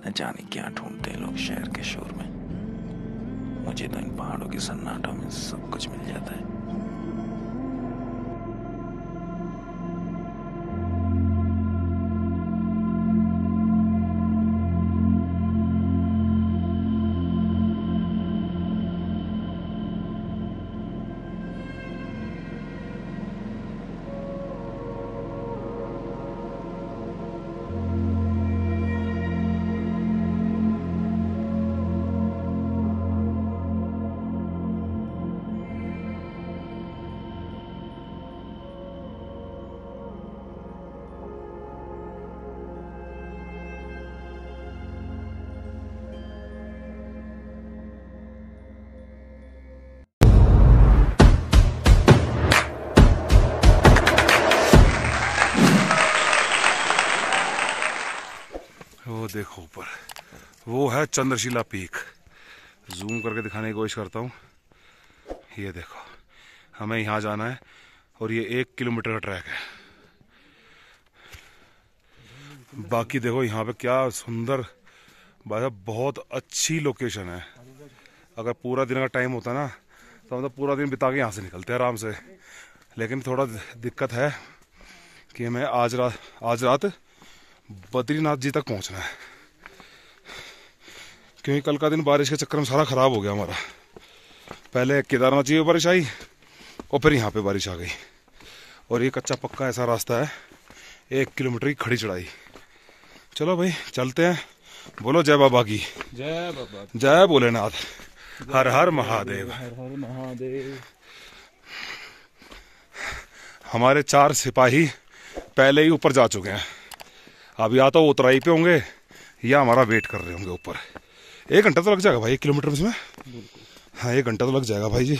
न जाने क्या ढूंढते हैं लोग शहर के शोर में। मुझे तो इन पहाड़ों के सन्नाटों में सब कुछ मिल जाता है। वो देखो ऊपर, वो है चंद्रशिला पीक। जूम करके दिखाने की कोशिश करता हूँ। ये देखो, हमें यहाँ जाना है और ये 1 किलोमीटर का ट्रैक है। बाकी देखो यहाँ पे क्या सुंदर, भाई बहुत अच्छी लोकेशन है। अगर पूरा दिन का टाइम होता ना तो हम तो पूरा दिन बिता के यहाँ से निकलते हैं आराम से। लेकिन थोड़ा दिक्कत है कि हमें आज रात बद्रीनाथ जी तक पहुंचना है, क्योंकि कल का दिन बारिश के चक्कर में सारा खराब हो गया हमारा। पहले केदारनाथ जी में बारिश आई और फिर यहाँ पे बारिश आ गई। और ये कच्चा पक्का ऐसा रास्ता है, 1 किलोमीटर की खड़ी चढ़ाई। चलो भाई चलते हैं। बोलो जय बाबा की जय बाबा, जय भोलेनाथ, हर हर महादेव। हर हर महादेव। हमारे 4 सिपाही पहले ही ऊपर जा चुके हैं। अब या तो उतराई पे होंगे या हमारा वेट कर रहे होंगे ऊपर। 1 घंटा तो लग जाएगा भाई 1 किलोमीटर में इसमें। हाँ 1 घंटा तो लग जाएगा भाई जी।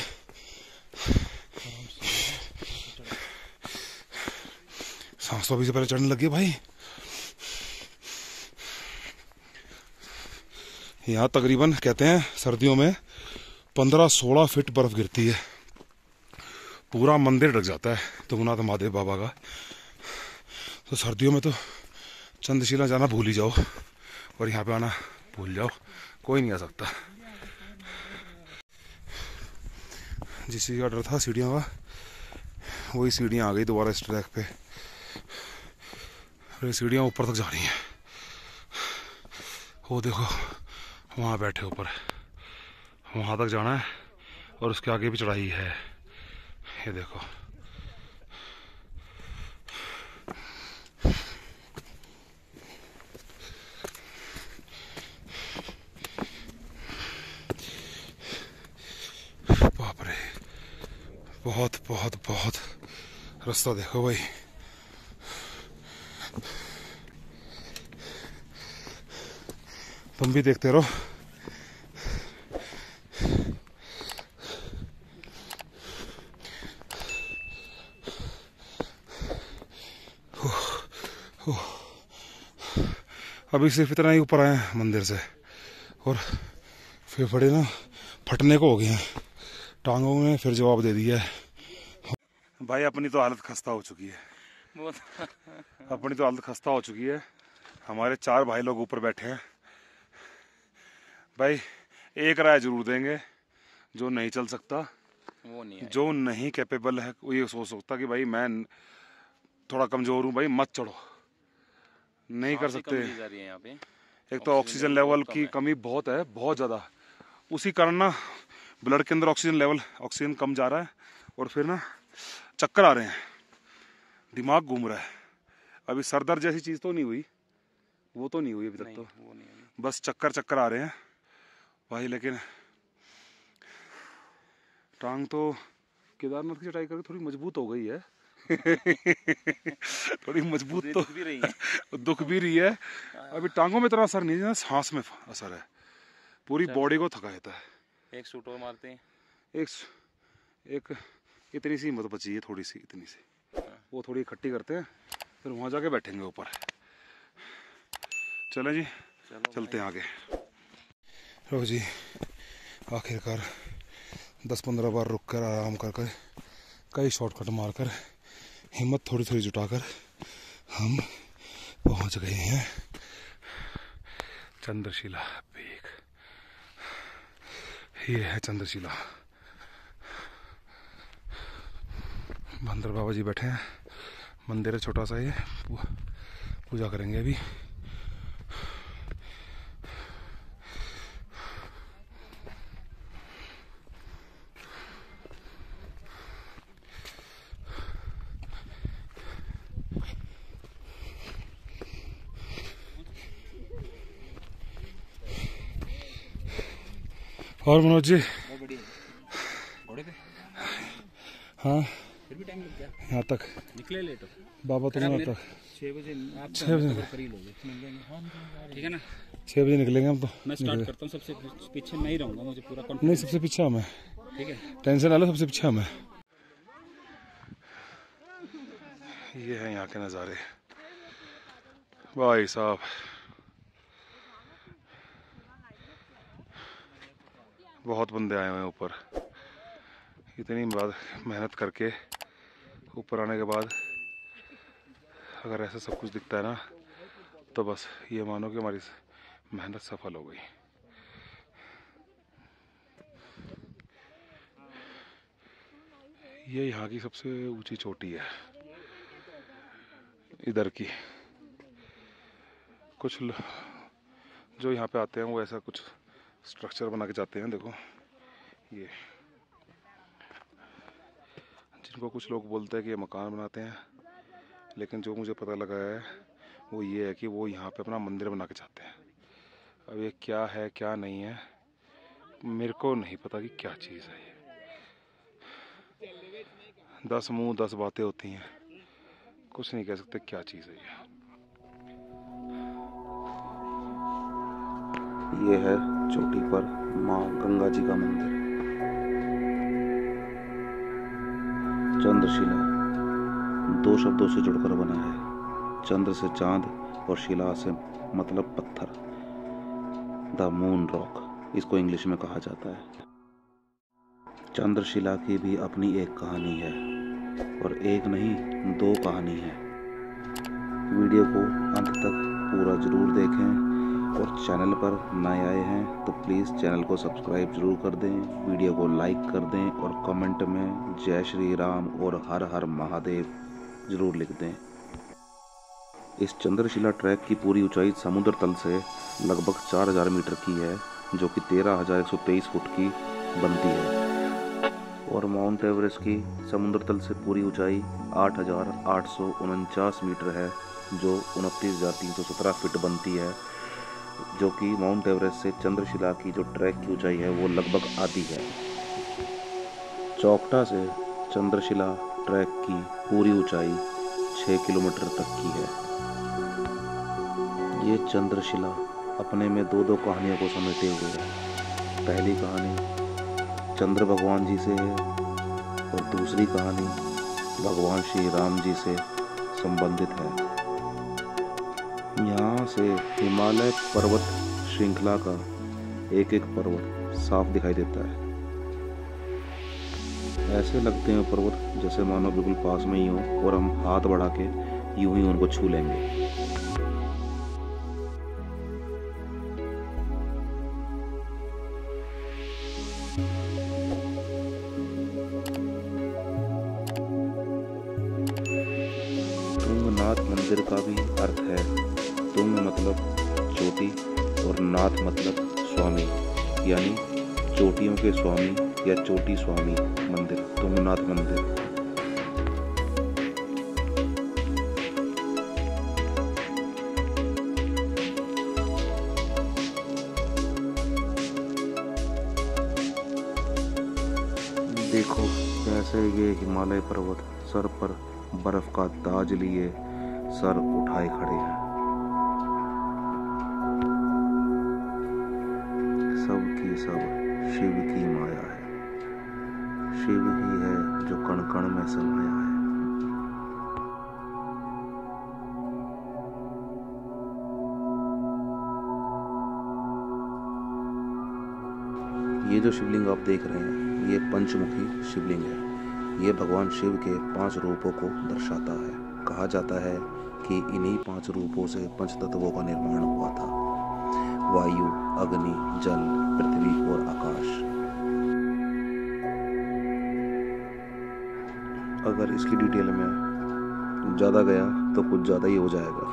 सांस तो अभी से पहले चढ़ने लगी भाई। यहाँ तकरीबन कहते हैं सर्दियों में 15-16 फीट बर्फ गिरती है। पूरा मंदिर ढक जाता है तुंगनाथ महादेव बाबा का। तो सर्दियों में तो चंद्रशिला जाना भूल ही जाओ और यहाँ पे आना भूल जाओ, कोई नहीं आ सकता। जिस चीज़ का डर था सीढ़ियों का, वही सीढ़ियाँ आ गई दोबारा इस ट्रैक पे। और सीढ़ियाँ ऊपर तक जा रही हैं। वो देखो वहाँ बैठे ऊपर, वहाँ तक जाना है और उसके आगे भी चढ़ाई है। ये देखो बाप रे, बहुत बहुत बहुत रास्ता देखो भाई। तुम भी देखते रहो। अभी सिर्फ इतना ही ऊपर आए हैं मंदिर से और फेफड़े ना फटने को हो गए हैं। टांगों में फिर जवाब दे दिया है भाई। अपनी तो हालत खस्ता हो चुकी है। अपनी तो हालत खस्ता हो चुकी है। हमारे 4 भाई लोग ऊपर बैठे हैं भाई। एक राय जरूर देंगे, जो नहीं चल सकता, वो नहीं है। जो नहीं कैपेबल है, वो ये सोच सकता कि भाई मैं थोड़ा कमजोर हूँ भाई, मत चढ़ो। नहीं कर सकते। यहाँ पे एक तो ऑक्सीजन लेवल की कमी बहुत है, बहुत ज़्यादा। उसी कारण ना ब्लड के अंदर ऑक्सीजन कम जा रहा है और फिर ना चक्कर आ रहे हैं, दिमाग घूम रहा है। अभी सर दर्द जैसी चीज़ तो नहीं हुई, वो तो नहीं हुई अभी तक। तो वो नहीं है। बस चक्कर आ रहे हैं भाई। लेकिन टांग तो केदारनाथ की चढ़ाई करके थोड़ी मजबूत हो गई है। थोड़ी मजबूत तो भी रही है। दुख भी रही है। अभी टांगों में इतना असर नहीं है, सांस में असर है। पूरी बॉडी को थका देता है। एक सूट और मारते हैं। एक इतनी सी हिम्मत बची है, थोड़ी सी, इतनी सी। वो थोड़ी इकट्ठी करते हैं, फिर वहाँ जाके बैठेंगे ऊपर। चलें जी, चलते हैं आगे। लो जी, आखिरकार 10-15 बार रुक कर आराम कर कर, कई शॉर्टकट मारकर, हिम्मत थोड़ी थोड़ी जुटाकर हम पहुंच गए हैं चंद्रशिला पीक, ये है चंद्रशिला। बंदर बाबा जी बैठे हैं, मंदिर है छोटा सा, ये पूजा करेंगे अभी। और मनोज जी, हाँ फिर भी टाइम लग गया, यहाँ तक निकले लेट हो बाबा तो यहाँ तक 6 बजे। आप 6 बजे करी लोगे, ठीक है ना? 6 बजे निकलेंगे हम तो। मैं स्टार्ट करता हूँ, सबसे पीछे मैं ही रहूँगा, मुझे पूरा नहीं, कॉन्फिडेंस। सबसे पीछे हमें, ठीक है, टेंशन ना लो, सबसे पीछे हमें। ये है यहाँ के नज़ारे भाई साहब। बहुत बंदे आए हुए हैं ऊपर। इतनी बात मेहनत करके ऊपर आने के बाद अगर ऐसा सब कुछ दिखता है ना, तो बस ये मानो कि हमारी मेहनत सफल हो गई। ये यहाँ की सबसे ऊंची चोटी है इधर की। कुछ जो यहाँ पे आते हैं वो ऐसा कुछ स्ट्रक्चर बना के जाते हैं। देखो ये, जिनको कुछ लोग बोलते हैं कि ये मकान बनाते हैं, लेकिन जो मुझे पता लगा है वो ये है कि वो यहाँ पे अपना मंदिर बना के जाते हैं। अब ये क्या है क्या नहीं है मेरे को नहीं पता कि क्या चीज़ है ये। 10 मुंह 10 बातें होती हैं, कुछ नहीं कह सकते क्या चीज़ है ये है चोटी पर माँ गंगा जी का मंदिर। चंद्रशिला 2 शब्दों से जुड़कर बना है। चंद्र से चांद और शिला से मतलब पत्थर। द मून रॉक इसको इंग्लिश में कहा जाता है। चंद्रशिला की भी अपनी एक कहानी है, और एक नहीं 2 कहानी है। वीडियो को अंत तक पूरा जरूर देखें, और चैनल पर नए आए हैं तो प्लीज़ चैनल को सब्सक्राइब जरूर कर दें, वीडियो को लाइक कर दें, और कमेंट में जय श्री राम और हर हर महादेव जरूर लिख दें। इस चंद्रशिला ट्रैक की पूरी ऊंचाई समुद्र तल से लगभग 4000 मीटर की है, जो कि 13,123 फुट की बनती है। और माउंट एवरेस्ट की समुद्र तल से पूरी ऊंचाई 8,849 मीटर है, जो 29,317 फीट बनती है, जो कि माउंट एवरेस्ट से चंद्रशिला की जो ट्रैक की ऊंचाई है वो लगभग आधी है। चौकटा से चंद्रशिला ट्रैक की पूरी ऊंचाई 6 किलोमीटर तक की है। ये चंद्रशिला अपने में 2 कहानियों को समेटे हुए है। पहली कहानी चंद्र भगवान जी से है, और दूसरी कहानी भगवान श्री राम जी से संबंधित है। यहाँ से हिमालय पर्वत श्रृंखला का एक एक पर्वत साफ दिखाई देता है। ऐसे लगते हैं पर्वत जैसे मानो बिल्कुल पास में ही हो, और हम हाथ बढ़ा के यूं ही उनको छू लेंगे। तुंगनाथ मंदिर का भी अर्थ है तुंग मतलब चोटी और नाथ मतलब स्वामी, यानी चोटियों के स्वामी या चोटी स्वामी मंदिर, तुंगनाथ मंदिर। देखो कैसे ये हिमालय पर्वत सर पर बर्फ का ताज लिए सर उठाए खड़े हैं। सब की सब शिव की माया है। शिव ही है जो कण कण में समाया है। ये जो शिवलिंग आप देख रहे हैं ये पंचमुखी शिवलिंग है। ये भगवान शिव के 5 रूपों को दर्शाता है। कहा जाता है कि इन्हीं 5 रूपों से पंचतत्वों का निर्माण हुआ था। वायु, अग्नि, जल, पृथ्वी और आकाश। अगर इसकी डिटेल में ज़्यादा गया तो कुछ ज़्यादा ही हो जाएगा।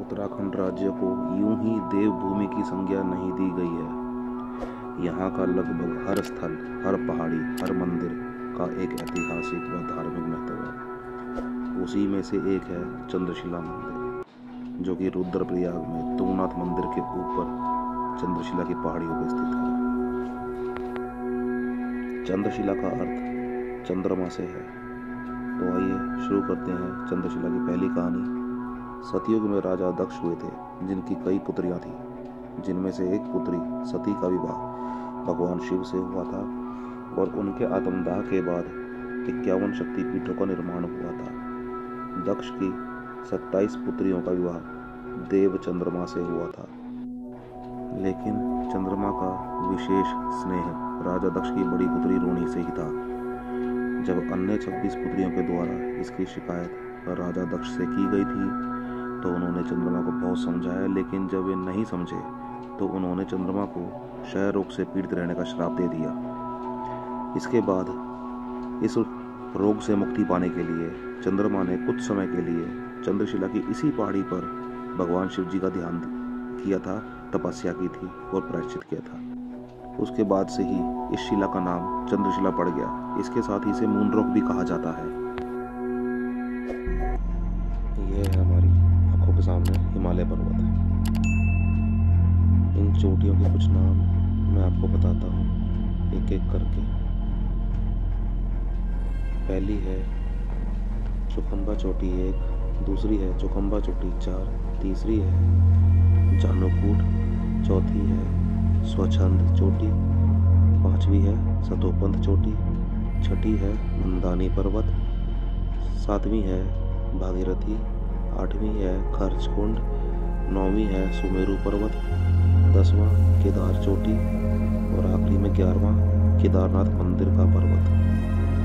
उत्तराखंड राज्य को यूं ही देवभूमि की संज्ञा नहीं दी गई है। यहाँ का लगभग हर स्थल, हर पहाड़ी, हर मंदिर का एक ऐतिहासिक व धार्मिक महत्व है। उसी में से एक है चंद्रशिला मंदिर, जो कि रुद्रप्रयाग में तुंगनाथ मंदिर के ऊपर चंद्रशिला की पहाड़ियों पर स्थित है। चंद्रशिला का अर्थ चंद्रमा से है। तो आइए शुरू करते हैं चंद्रशिला की पहली कहानी। सतयुग में राजा दक्ष हुए थे, जिनकी कई पुत्रियां थीं, जिनमें से एक पुत्री सती का विवाह भगवान शिव से हुआ था और उनके आत्मदाह के बाद 51 शक्तिपीठों का निर्माण हुआ था। दक्ष की 27 पुत्रियों का विवाह देव चंद्रमा से हुआ था, लेकिन चंद्रमा का विशेष स्नेह राजा दक्ष की बड़ी पुत्री रोहिणी से ही था। जब अन्य 26 पुत्रियों के द्वारा इसकी शिकायत राजा दक्ष से की गई थी तो उन्होंने चंद्रमा को बहुत समझाया, लेकिन जब वे नहीं समझे तो उन्होंने चंद्रमा को क्षय रोग से पीड़ित रहने का श्राप दे दिया। इसके बाद इस रोग से मुक्ति पाने के लिए चंद्रमा ने कुछ समय के लिए चंद्रशिला की इसी पहाड़ी पर भगवान शिव जी का ध्यान किया था, तपस्या की थी और प्रायश्चित किया था। उसके बाद से ही इस शिला का नाम चंद्रशिला पड़ गया। इसके साथ ही इसे मून रॉक भी कहा जाता है। यह है हमारी आंखों के सामने हिमालय पर्वत। इन चोटियों के कुछ नाम मैं आपको बताता हूँ एक एक करके। पहली है चौखंबा चोटी 1, दूसरी है चौखंबा चोटी 4, तीसरी है जानूकूट, चौथी है स्वच्छंद चोटी, 5वीं है सतोपंथ चोटी, 6ठी है मंदानी पर्वत, 7वीं है भागीरथी, 8वीं है खर्चकुंड, 9वीं है सुमेरु पर्वत, 10वां केदार चोटी और आखिरी में 11वां केदारनाथ मंदिर का पर्वत,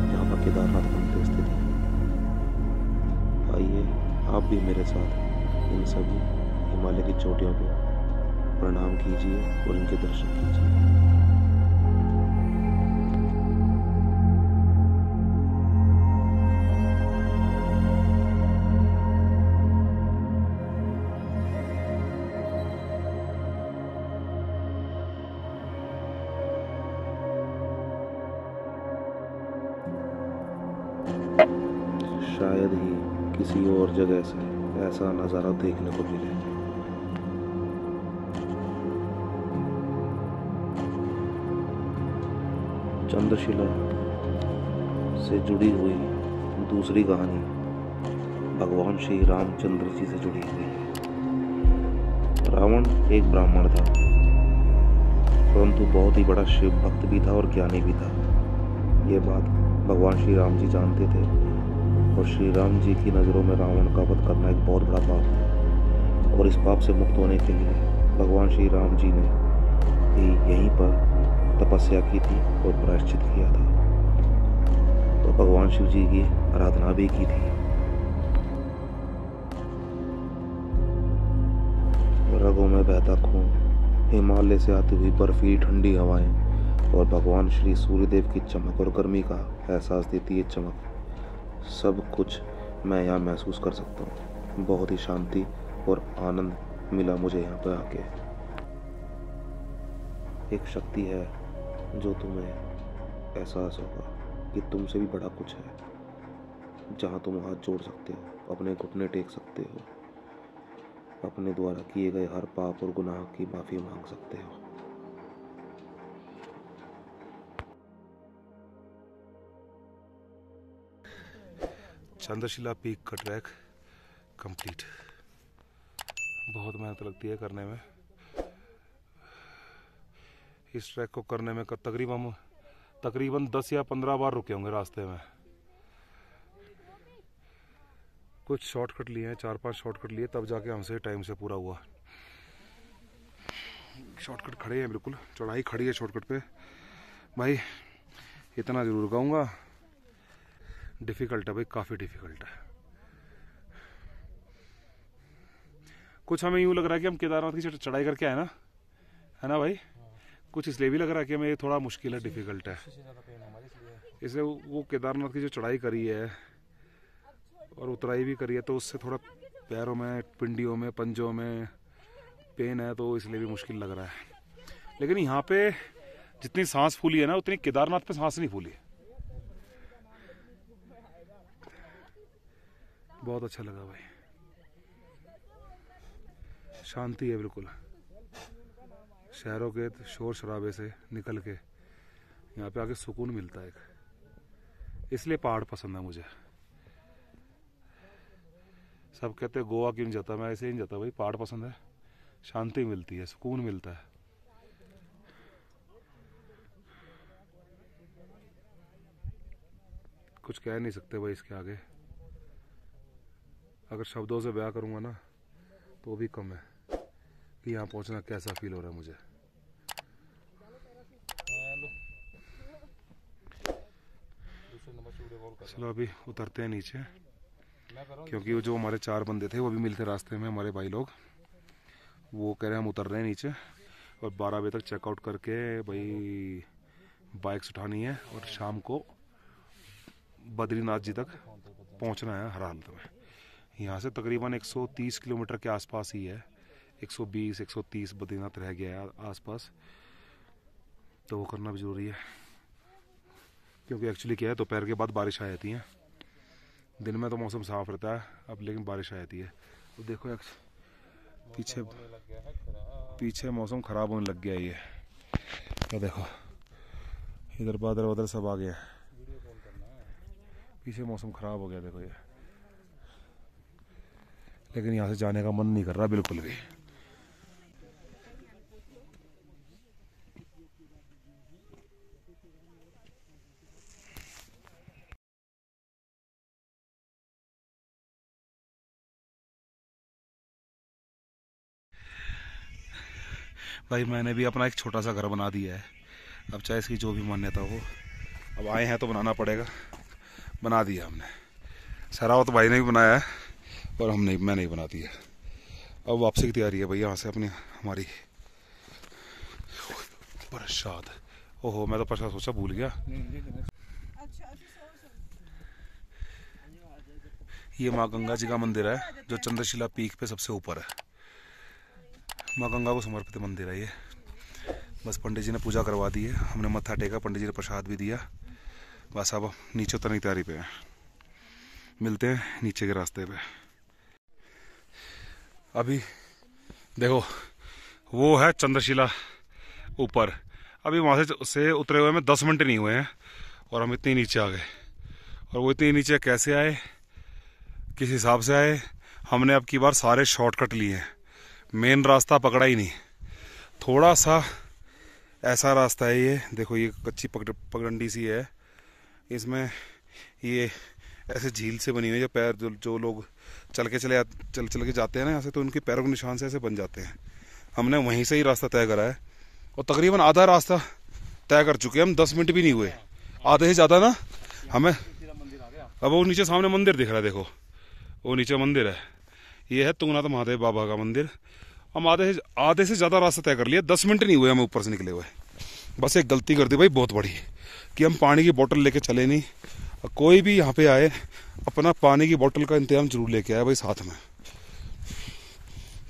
जहाँ पर केदारनाथ मंदिर स्थित है। आइए आप भी मेरे साथ इन सभी हिमालय की चोटियों को प्रणाम कीजिए और इनके दर्शन कीजिए। शायद ही किसी और जगह से ऐसा नज़ारा देखने को मिले। चंद्रशिला से जुड़ी हुई दूसरी कहानी भगवान श्री रामचंद्र जी से जुड़ी हुई है। रावण एक ब्राह्मण था, परंतु बहुत ही बड़ा शिव भक्त भी था और ज्ञानी भी था। ये बात भगवान श्री राम जी जानते थे और श्री राम जी की नज़रों में रावण का वध करना एक बहुत बड़ा पाप था। और इस पाप से मुक्त होने के लिए भगवान श्री राम जी ने भी यहीं पर तपस्या की थी और प्रायश्चित किया था और भगवान शिव जी की आराधना भी की थी। रगों में बहता खून, हिमालय से आती हुई बर्फीली ठंडी हवाएं और भगवान श्री सूर्यदेव की चमक और गर्मी का एहसास देती है चमक, सब कुछ मैं यहाँ महसूस कर सकता हूँ। बहुत ही शांति और आनंद मिला मुझे यहाँ पर आके। एक शक्ति है जो तुम्हें एहसास होगा कि तुमसे भी बड़ा कुछ है, जहाँ तुम हाथ जोड़ सकते हो, अपने घुटने टेक सकते हो, अपने द्वारा किए गए हर पाप और गुनाह की माफ़ी मांग सकते हो। चंद्रशिला पीक का ट्रैक कंप्लीट। बहुत मेहनत लगती है करने में। इस ट्रैक को करने में तकरीबन 10 या 15 बार रुके होंगे रास्ते में। कुछ शॉर्टकट लिए हैं, 4-5 शॉर्टकट लिए, तब जाके हमसे टाइम से पूरा हुआ। शॉर्टकट खड़े हैं, बिल्कुल चढ़ाई खड़ी है शॉर्टकट पे। भाई इतना ज़रूर कहूँगा, डिफ़िकल्ट है भाई, काफ़ी डिफ़िकल्ट है। कुछ हमें यूँ लग रहा है कि हम केदारनाथ की चढ़ाई करके आए ना, है ना भाई? कुछ इसलिए भी लग रहा है कि हमें ये थोड़ा मुश्किल है, डिफ़िकल्ट है, इसलिए वो केदारनाथ की जो चढ़ाई करी है और उतराई भी करी है तो उससे थोड़ा पैरों में, पिंडियों में, पंजों में पेन है, तो इसलिए भी मुश्किल लग रहा है। लेकिन यहाँ पे जितनी सांस फूली है ना, उतनी केदारनाथ पे सांस नहीं फूली। बहुत अच्छा लगा भाई, शांति है बिल्कुल, शहरों के शोर शराबे से निकल के यहाँ पे आके सुकून मिलता है, इसलिए पहाड़ पसंद है मुझे। सब कहते हैं गोवा क्यों नहीं जाता, मैं ऐसे ही नहीं जाता भाई, पहाड़ पसंद है, शांति मिलती है, सुकून मिलता है। कुछ कह नहीं सकते भाई इसके आगे, अगर शब्दों से बयां करूंगा ना तो भी कम है कि यहाँ पहुंचना कैसा फील हो रहा है मुझे। चलो अभी उतरते हैं नीचे, क्योंकि वो जो हमारे 4 बंदे थे वो भी मिलते रास्ते में, हमारे भाई लोग, वो कह रहे हैं हम उतर रहे हैं नीचे और 12 बजे तक चेकआउट करके भाई बाइक्स उठानी है और शाम को बद्रीनाथ जी तक पहुंचना है हर हालत में। यहाँ से तकरीबन 130 किलोमीटर के आसपास ही है, 120-130 बद्रीनाथ रह गया है आसपास, तो वो करना भी जरूरी है, क्योंकि एक्चुअली क्या है दोपहर के बाद बारिश आ जाती है, दिन में तो मौसम साफ रहता है अब, लेकिन बारिश आ जाती है। तो देखो पीछे मौसम ख़राब होने लग गया है, ये तो देखो इधर बादल वादल सब आ गया, पीछे मौसम ख़राब हो गया देखो ये, लेकिन यहाँ से जाने का मन नहीं कर रहा बिल्कुल भी। भाई मैंने भी अपना एक छोटा सा घर बना दिया है, अब चाहे इसकी जो भी मान्यता हो, अब आए हैं तो बनाना पड़ेगा, बना दिया हमने। सरावत भाई ने भी बनाया है और मैं नहीं बना दिया। अब वापसी की तैयारी है भाई यहाँ से अपनी हमारी। प्रसाद, ओहो मैं तो प्रसाद सोचा भूल गया। ये माँ गंगा जी का मंदिर है जो चंद्रशिला पीक पे सबसे ऊपर है, माँ गंगा को समर्पित मंदिर है ये। बस पंडित जी ने पूजा करवा दी है, हमने मत्था टेका, पंडित जी ने प्रसाद भी दिया, बस अब नीचे उतरने की तैयारी पे है। मिलते हैं नीचे के रास्ते पे। अभी देखो वो है चंद्रशिला ऊपर, अभी वहाँ से उतरे हुए में 10 मिनट नहीं हुए हैं और हम इतने नीचे आ गए। और वो इतने नीचे कैसे आए, किस हिसाब से आए, हमने अब की बार सारे शॉर्टकट लिए हैं, मेन रास्ता पकड़ा ही नहीं। थोड़ा सा ऐसा रास्ता है ये, देखो ये कच्ची पगडंडी सी है, इसमें ये ऐसे झील से बनी हुई है, पैर जो लोग चल के जाते हैं ना यहाँ से, तो उनके पैरों के निशान से ऐसे बन जाते हैं। हमने वहीं से ही रास्ता तय करा है और तकरीबन आधा रास्ता तय कर चुके हैं हम, 10 मिनट भी नहीं हुए, आधे से ज़्यादा ना हमें। अब वो नीचे सामने मंदिर दिख रहा है, देखो वो नीचे मंदिर है, ये है तुंगनाथ महादेव बाबा का मंदिर। हम आधे से ज़्यादा रास्ता तय कर लिया, 10 मिनट नहीं हुए हमें ऊपर से निकले हुए। बस एक गलती कर दी भाई बहुत बड़ी कि हम पानी की बोतल लेके चले नहीं। कोई भी यहाँ पे आए अपना पानी की बोतल का इंतजाम जरूर लेके आए भाई साथ में,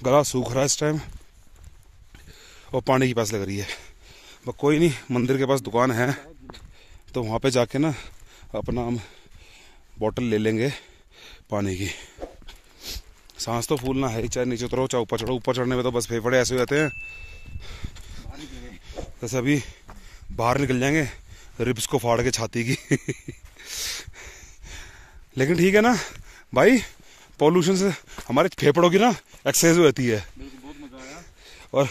गला सूख रहा है इस टाइम और पानी की प्यास लग रही है। बस कोई नहीं, मंदिर के पास दुकान है तो वहाँ पे जाके ना अपना हम बोतल ले लेंगे पानी की। सांस तो फूलना है, चाहे नीचे उतरो चाहे ऊपर चढ़ो, ऊपर चढ़ने में तो बस फेफड़े ऐसे हो जाते हैं जैसे अभी बाहर निकल जाएंगे रिब्स को फाड़ के छाती की। लेकिन ठीक है ना भाई, पॉल्यूशन से हमारे फेफड़ों की ना एक्सरसाइज होती है। बहुत मजा आया। और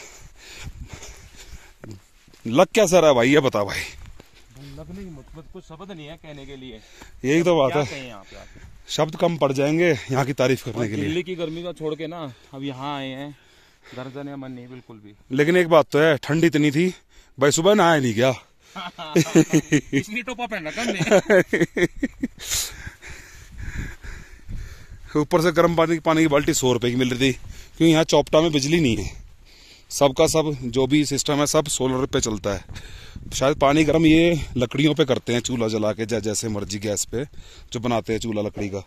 लग क्या सर है भाई, ये बता भाई। लगने की मतलब कुछ शब्द नहीं है कहने के लिए, यही तो बात है, यहाँ पे आके शब्द कम पड़ जाएंगे यहाँ की तारीफ करने के लिए। दिल्ली की गर्मी का छोड़ के ना अब यहाँ आए हैं, घर जाने का मन नहीं बिल्कुल भी। लेकिन एक बात तो है, ठंडी इतनी थी भाई, सुबह नहाया नहीं गया। इसलिए टोपा पहन रखा हमने। ऊपर से गर्म पानी की बाल्टी 100 रुपए की मिल रही थी, क्योंकि यहाँ चौपटा में बिजली नहीं है, सबका सब जो भी सिस्टम है सब सोलर पे चलता है। शायद पानी गर्म ये लकड़ियों पे करते हैं, चूल्हा जला के जैसे मर्जी गैस पे जो बनाते हैं चूल्हा लकड़ी का।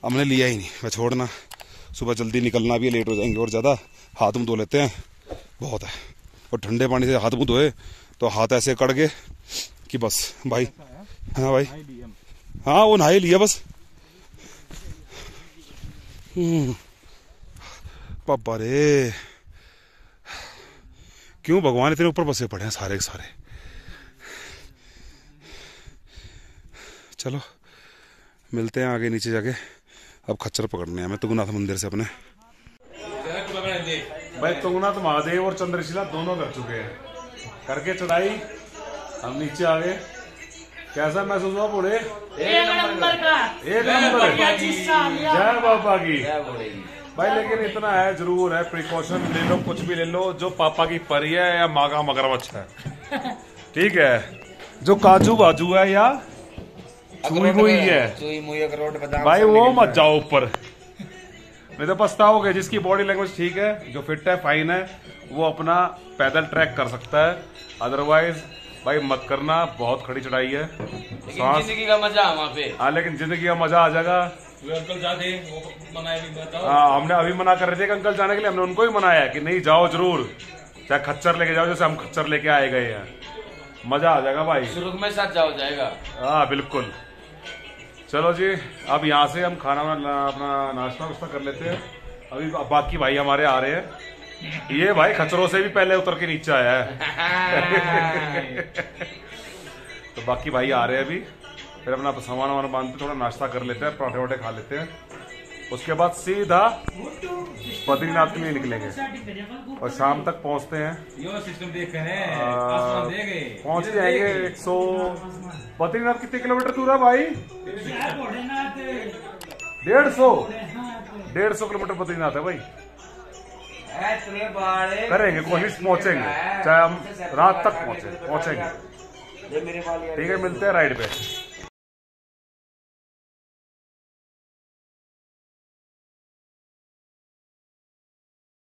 हमने लिया ही नहीं, मैं छोड़ना, सुबह जल्दी निकलना भी है, लेट हो जाएंगे और ज़्यादा। हाथ मुँह धो लेते हैं, बहुत है। और ठंडे पानी से हाथ मुँह धोए तो हाथ ऐसे कड़ गए कि बस भाई। हाँ भाई, हाँ वो नहा लिया बस। पापा रे, क्यों भगवान इतने ऊपर बसे पड़े हैं सारे के सारे। चलो मिलते हैं आगे नीचे जाके। अब खच्चर पकड़ने हैं हमें तुंगनाथ मंदिर से अपने। भाई तुंगनाथ महादेव और चंद्रशिला दोनों कर चुके हैं, करके चढ़ाई हम नीचे आ गए। कैसा महसूस हुआ बूढ़े? एक नंबर का, एक नंबर। जय बाबा की। भाई लेकिन इतना है जरूर है, प्रिकॉशन ले लो, कुछ भी ले लो, जो पापा की परी है या माँ का मगरमच्छ है, ठीक है, जो काजू बाजू है या चुई मुई है, भाई वो मत जाओ ऊपर, नहीं तो पछताओगे। जिसकी बॉडी लैंग्वेज ठीक है, जो फिट है, फाइन है, वो अपना पैदल ट्रैक कर सकता है। अदरवाइज भाई मत करना, बहुत खड़ी चढ़ाई है। जिंदगी का मजा वहाँ पे। हाँ लेकिन जिंदगी का मजा आ जाएगा। अंकल जाते हाँ, हमने अभी मना कर रहे थे अंकल जाने के लिए, हमने उनको ही मनाया कि नहीं जाओ जरूर, चाहे खच्चर लेके जाओ, जैसे हम खच्चर लेके आए गए हैं, मजा आ जाएगा भाई, शुरू में साथ जाओ जाएगा। हाँ बिल्कुल। चलो जी, अब यहाँ से हम खाना अपना नाश्ता वाश्ता कर लेते हैं। अभी बाकी भाई हमारे आ रहे हैं, ये भाई खच्चरों से भी पहले उतर के नीचे आया है। तो बाकी भाई आ रहे हैं अभी, फिर अपना सामान वामान बांधते थोड़ा नाश्ता कर लेते हैं, पराठे वराठे खा लेते हैं, उसके बाद सीधा बद्रीनाथ के लिए निकलेंगे और शाम तक पहुंचते हैं। पहुंच जाएंगे 100। बद्रीनाथ कितने किलोमीटर दूर है भाई? 150 किलोमीटर बद्रीनाथ है भाई। करेंगे कोशिश, पहुंचेंगे, चाहे हम रात तक पहुंचेंगे। ठीक है, मिलते हैं राइड पे।